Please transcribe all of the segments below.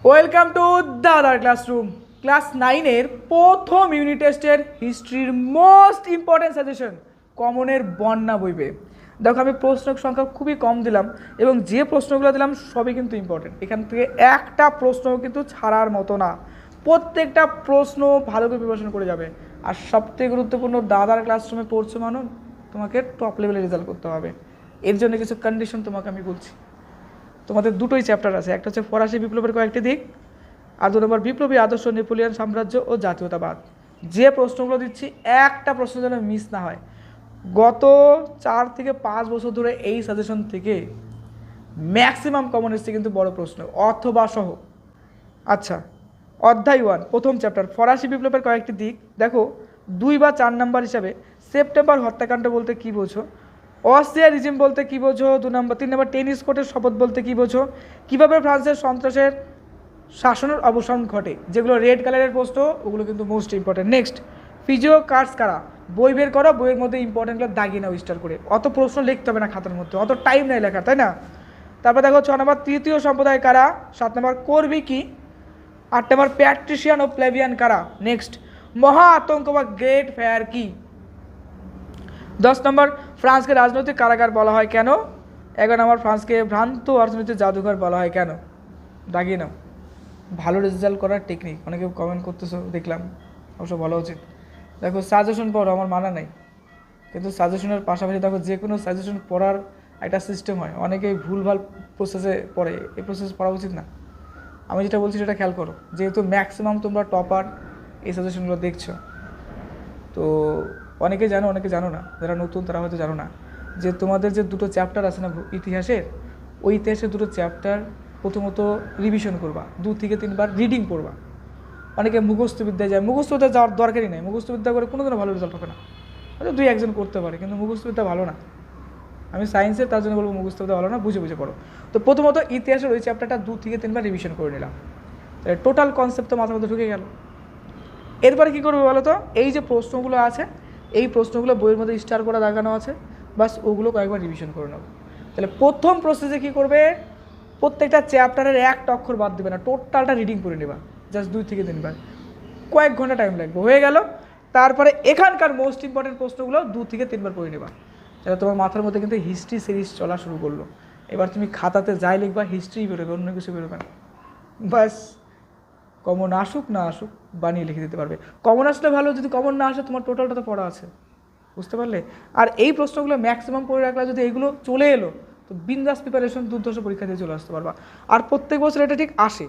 Welcome to দাদার classroom. Class 9-এর প্রথম unit টেস্টের হিস্ট্রির মোস্ট ইম্পর্টেন্ট সাজেশন কমনের বন্যা বইবে। দেখো, আমি প্রশ্ন সংখ্যা খুবই কম দিলাম এবং যে প্রশ্নগুলো দিলাম সবই কিন্তু ইম্পর্টেন্ট। এখান থেকে একটা প্রশ্ন কিন্তু ছাড়ার মতো না, প্রত্যেকটা প্রশ্ন ভালো করে প্রিপারেশন করে যাবে। আর সবথেকে গুরুত্বপূর্ণ, দাদার ক্লাসরুমে পড়ছো মানে তোমাকে টপ লেভেলে রেজাল্ট করতে হবে। এর জন্য কিছু কন্ডিশন তোমাকে আমি বলছি। তোমাদের দুটোই চ্যাপ্টার আছে, একটা হচ্ছে ফরাসি বিপ্লবের কয়েকটি দিক, আর 2 নম্বর বিপ্লবী আদর্শ, নেপোলিয়ন সাম্রাজ্য ও জাতীয়তাবাদ। যে প্রশ্নগুলো দিচ্ছি একটা প্রশ্ন যেন মিস না হয়। গত 4 থেকে 5 বছর ধরে এই সাজেশন থেকে ম্যাক্সিমাম কমন এসছে কিন্তু বড় প্রশ্ন অথবা সহ। আচ্ছা, অধ্যায় 1 প্রথম চ্যাপ্টার ফরাসি বিপ্লবের কয়েকটি দিক। দেখো 2 বা 4 নাম্বার হিসাবে সেপ্টেম্বর হত্যাকাণ্ড বলতে কী বোঝো, অস্ট্রিয়া রিজিম বলতে কী বোঝো, 3 নম্বর টেনিস কোর্টের শপথ বলতে কী বোঝো, কীভাবে ফ্রান্সের সন্ত্রাসের শাসনের অবসান ঘটে। যেগুলো রেড কালারের প্রশ্ন ওগুলো কিন্তু most important. Next, physio cards কারা, বই বের করো, বইয়ের মধ্যে ইম্পর্টেন্টগুলো দাগিয়ে নাও স্টার করে। অত প্রশ্ন লিখতে হবে না খাতার মধ্যে, অত টাইম নেই লেখার, তাই না? তারপর দেখো 6 নম্বর তৃতীয় সম্প্রদায় কারা, 7 নম্বর করবি কি, 8 নম্বর প্যাট্রিশিয়ান ও প্লেবিয়ান কারা। নেক্সট, মহা আতঙ্ক বা গ্রেট ফায়ার কি। 10 নম্বর ফ্রান্সকে রাজনৈতিক কারাগার বলা হয় কেন। 11 নম্বর ফ্রান্সকে ভ্রান্ত অর্থনৈতিক জাদুঘর বলা হয় কেন। দাগিয়ে নাও। ভালো রেজাল্ট করার টেকনিক অনেকে কমেন্ট করতেছো দেখলাম, অবশ্য বলা উচিত। দেখো সাজেশন পড়ো, আমার মানা নাই, কিন্তু সাজেশনের পাশাপাশি দেখো যে কোনো সাজেশন পড়ার একটা সিস্টেম হয়। অনেকেই ভুলভাল প্রসেসে পড়ে, এই প্রসেস পড়া উচিত না। আমি যেটা বলছি সেটা খেয়াল করো, যেহেতু ম্যাক্সিমাম তোমরা টপার এই সাজেশনগুলো দেখছো। তো অনেকে জানো, অনেকে জানো না, যারা নতুন তারা হয়তো জানো না যে তোমাদের যে দুটো চ্যাপ্টার আছে না ইতিহাসের, ওই ইতিহাসের দুটো চ্যাপ্টার প্রথমত রিভিশন করবা, 2 থেকে 3 বার রিডিং করবা। অনেকে মুখস্থবিদ্যায় যায়, মুখস্থবিদ্যা যাওয়ার দরকারই নেই, মুখস্থবিদ্যা করে কোনো দিনও ভালো রেজাল্ট হবে না। হয়তো 2-1 জন করতে পারে, কিন্তু মুখস্থবিদ্যা ভালো না। আমি সায়েন্সের, তার জন্য বলবো মুখস্থবিদ্যা ভালো না, বুঝে বুঝে পড়ো। তো প্রথমত ইতিহাসের ওই চ্যাপ্টারটা 2 থেকে 3 বার রিভিশন করে নিলাম, তাহলে টোটাল কনসেপ্ট তো মাথার মধ্যে ঢুকে গেল। এরপরে কী করবে বলো তো, এই যে প্রশ্নগুলো আছে এই প্রশ্নগুলো বইয়ের মধ্যে স্টার করে দেখানো আছে, বাস ওগুলো কয়েকবার রিভিশন করে নেবো। তাহলে প্রথম প্রসেসে কী করবে, প্রত্যেকটা চ্যাপ্টারের একটা অক্ষর বাদ দেবে না, টোটালটা রিডিং করে নেবা জাস্ট 2 থেকে 3 বার, কয়েক ঘন্টা টাইম লাগবে, হয়ে গেল। তারপরে এখানকার মোস্ট ইম্পর্টেন্ট প্রশ্নগুলো 2 থেকে 3 বার পড়ে নেবা। তাহলে তোমার মাথার মধ্যে কিন্তু হিস্ট্রি সিরিজ চলা শুরু করলো। এবার তুমি খাতাতে যাই লিখবা হিস্ট্রি বেরোবে, অন্য কিছু বেরোবে না। বাস কমন আসুক না আসুক বানিয়ে লিখে দিতে পারবে। কমন আসলে ভালো, যদি কমন না আসে তোমার টোটালটা তো পড়া আছে, বুঝতে পারলে? আর এই প্রশ্নগুলো ম্যাক্সিমাম পড়ে রাখলে যদি এইগুলো চলে এলো তো বিন্দাস প্রিপারেশন দুর্ধর্ষ পরীক্ষা দিয়ে চলে আসতে পারবা। আর প্রত্যেক বছর এটা ঠিক আসে,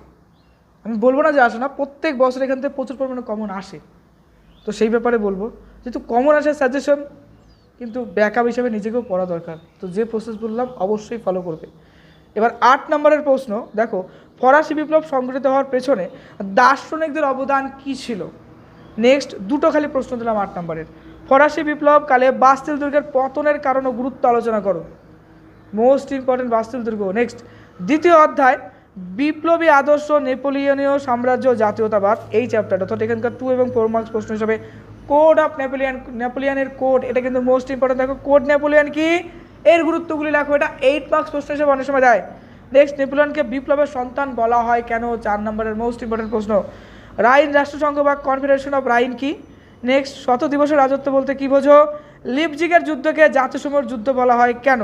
আমি বলবো না যে আসে না, প্রত্যেক বছর এখান থেকে প্রচুর পরিমাণে কমন আসে। তো সেই ব্যাপারে বলবো, যেহেতু কমন আসে সাজেশন কিন্তু ব্যাকআপ হিসেবে নিজেকেও পড়া দরকার। তো যে প্রসেস বললাম অবশ্যই ফলো করবে। এবার 8 নম্বরের প্রশ্ন দেখো, ফরাসি বিপ্লব সংঘটিত হওয়ার পেছনে দার্শনিকদের অবদান কী ছিল। নেক্সট, দুটো খালি প্রশ্ন দিলাম 8 নম্বরের। ফরাসি বিপ্লব কালে বাস্তিল দুর্গের পতনের কারণ ও গুরুত্ব আলোচনা করো, মোস্ট ইম্পর্টেন্ট বাস্তিল দুর্গ। নেক্সট, দ্বিতীয় অধ্যায় বিপ্লবী আদর্শ, নেপোলিয়নীয় সাম্রাজ্য, জাতীয়তাবাদ, এই চ্যাপ্টারটা অর্থাৎ এখানকার 2 এবং 4 মার্কস প্রশ্ন হিসাবে কোড অফ নেপোলিয়ন, নেপোলিয়নের কোড, এটা কিন্তু মোস্ট ইম্পর্টেন্ট। দেখো কোড নেপোলিয়ন কি, এর গুরুত্বগুলি লেখো, এটা 8 মার্কস প্রশ্ন হিসেবে অনেক সময় দেয়। নেক্সট, নেপোলিয়নকে বিপ্লবের সন্তান বলা হয় কেন, 4 নম্বরের মোস্ট ইম্পর্টেন্ট প্রশ্ন। রাইন রাষ্ট্রসংঘ বা কনফেডারেশন অফ রাইন কি। নেক্সট, শত দিবসের রাজত্ব বলতে কী বোঝো, লিপজিগের যুদ্ধকে জাতিসমূহের যুদ্ধ বলা হয় কেন।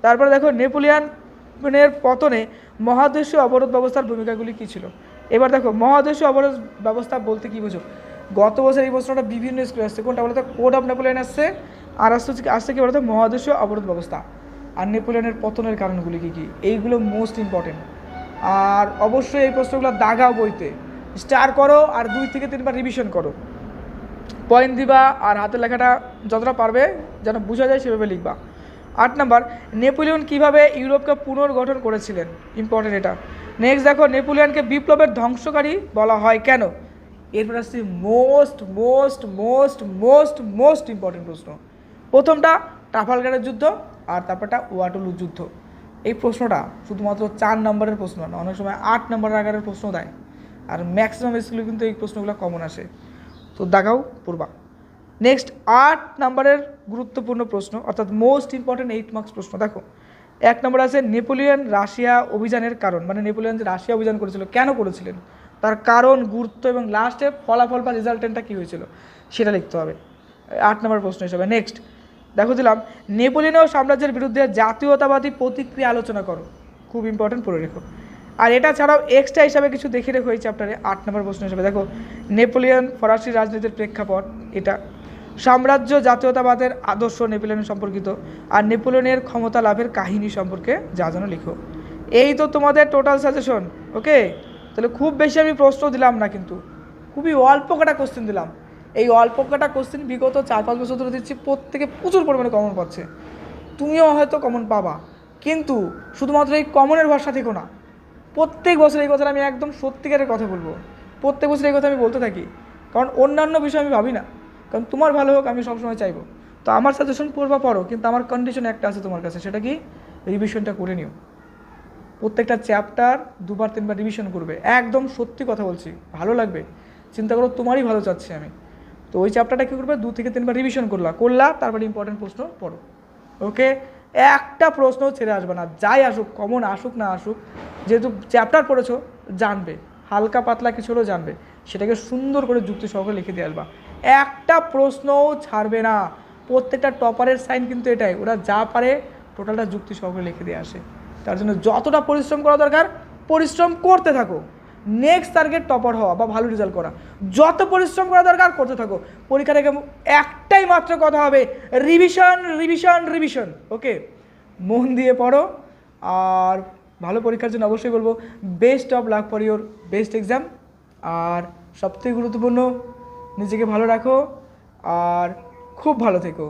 তারপরে দেখো নেপোলিয়নের পতনে মহাদেশীয় অবরোধ ব্যবস্থার ভূমিকাগুলি কী ছিল। এবার দেখো মহাদেশীয় অবরোধ ব্যবস্থা বলতে কী বোঝো। গত বছর এই প্রশ্নটা বিভিন্ন স্কুলে আসছে, কোনটা বলতো, কোড অফ নেপোলিয়ন আসছে, আর আসছে কি বলতো, মহাদেশীয় অবরোধ ব্যবস্থা। আর নেপোলিয়নের পতনের কারণগুলি কী কী, এইগুলো মোস্ট ইম্পর্টেন্ট। আর অবশ্যই এই প্রশ্নগুলো দাগাও বইতে, স্টার করো আর 2 থেকে 3 বার রিভিশন করো, পয়েন্ট দিবা, আর হাতের লেখাটা যতটা পারবে যেন বোঝা যায় সেভাবে লিখবা। 8 নম্বর, নেপোলিয়ন কিভাবে ইউরোপকে পুনর্গঠন করেছিলেন, ইম্পর্টেন্ট এটা। নেক্সট দেখো, নেপোলিয়নকে বিপ্লবের ধ্বংসকারী বলা হয় কেন। এরপর আসছে most most most most most important প্রশ্ন। প্রথমটা ট্রাফালগারের যুদ্ধ, আর তারপরটা ওয়াটারলু যুদ্ধ। এই প্রশ্নটা শুধুমাত্র 4 নম্বরের প্রশ্ন না, অনেক সময় 8 নম্বরের আকারের প্রশ্ন দেয়, আর ম্যাক্সিমাম স্কুলে কিন্তু এই প্রশ্নগুলো কমন আসে। তো দেখাও পড়বা। নেক্সট 8 নম্বরের গুরুত্বপূর্ণ প্রশ্ন অর্থাৎ মোস্ট ইম্পর্টেন্ট 8 মার্কস প্রশ্ন। দেখো এক নম্বর আছে নেপোলিয়ন রাশিয়া অভিযানের কারণ, মানে নেপোলিয়ন যে রাশিয়া অভিযান করেছিল কেন করেছিলেন, তার কারণ, গুরুত্ব এবং লাস্টে ফলাফল বা রেজাল্টেন্টটা কী হয়েছিল সেটা লিখতে হবে 8 নম্বর প্রশ্ন হিসাবে। নেক্সট দেখো দিলাম নেপোলিয়নীয় সাম্রাজ্যের বিরুদ্ধে জাতীয়তাবাদী প্রতিক্রিয়া আলোচনা করো, খুব ইম্পর্টেন্ট পড়ে রেখো। আর এটা ছাড়াও এক্সট্রা হিসাবে কিছু দেখে রেখো এই চ্যাপ্টারে 8 নম্বর প্রশ্ন হিসাবে। দেখো নেপোলিয়ন ফরাসি রাজনীতির প্রেক্ষাপট, এটা সাম্রাজ্য জাতীয়তাবাদের আদর্শ নেপোলিয়ন সম্পর্কিত, আর নেপোলিয়নের ক্ষমতা লাভের কাহিনী সম্পর্কে যা যেন লিখো। এই তো তোমাদের টোটাল সাজেশন। ওকে, তাহলে খুব বেশি আমি প্রশ্ন দিলাম না, কিন্তু খুবই অল্প কটা কোশ্চেন দিলাম। এই অল্প কটা কোশ্চেন বিগত 4-5 বছর ধরে দিচ্ছি, প্রত্যেকে প্রচুর পরিমাণে কমন পাচ্ছে, তুমিও হয়তো কমন পাবা, কিন্তু শুধুমাত্র এই কমনের ভরসা থেকো না। প্রত্যেক বছর এই কথাটা আমি একদম সত্যিকারের কথা বলবো, প্রত্যেক বছর এই কথা আমি বলতে থাকি, কারণ অন্যান্য বিষয় আমি ভাবি না, কারণ তোমার ভালো হোক আমি সবসময় চাইবো। তো আমার সাজেশন পড়বা পড়ো, কিন্তু আমার কন্ডিশন একটা আছে তোমার কাছে, সেটা কি রিভিশনটা করে নিও। প্রত্যেকটা চ্যাপ্টার 2-3বার রিভিশন করবে, একদম সত্যি কথা বলছি, ভালো লাগবে, চিন্তা করো তোমারই ভালো চাচ্ছি আমি। তো ওই চ্যাপ্টারটা কী করবে, 2-3বার রিভিশন করলা, তারপরে ইম্পর্টেন্ট প্রশ্ন পড়ো। ওকে, একটা প্রশ্ন ছেড়ে আসবে না, যাই আসুক, কমন আসুক না আসুক, যেহেতু চ্যাপ্টার পড়েছো জানবে, হালকা পাতলা কিছু হলেও জানবে, সেটাকে সুন্দর করে যুক্তি সহকারে লিখে দিয়ে আসবা, একটা প্রশ্নও ছাড়বে না। প্রত্যেকটা টপারের সাইন কিন্তু এটাই, ওরা যা পারে টোটালটা যুক্তি সহকারে লিখে দিয়ে আসে। তার জন্য যতটা পরিশ্রম করা দরকার পরিশ্রম করতে থাকো, নেক্সট টার্গেট টপার হওয়া বা ভালো রেজাল্ট করা, যত পরিশ্রম করা দরকার করতে থাকো। পরীক্ষা থেকে একটাই মাত্র কথা হবে, রিভিশন রিভিশন রিভিশন। ওকে, মন দিয়ে পড়ো, আর ভালো পরীক্ষার জন্য অবশ্যই বলবো best of luck for your best exam. আর সবথেকে গুরুত্বপূর্ণ, নিজেকে ভালো রাখো আর খুব ভালো থেকো।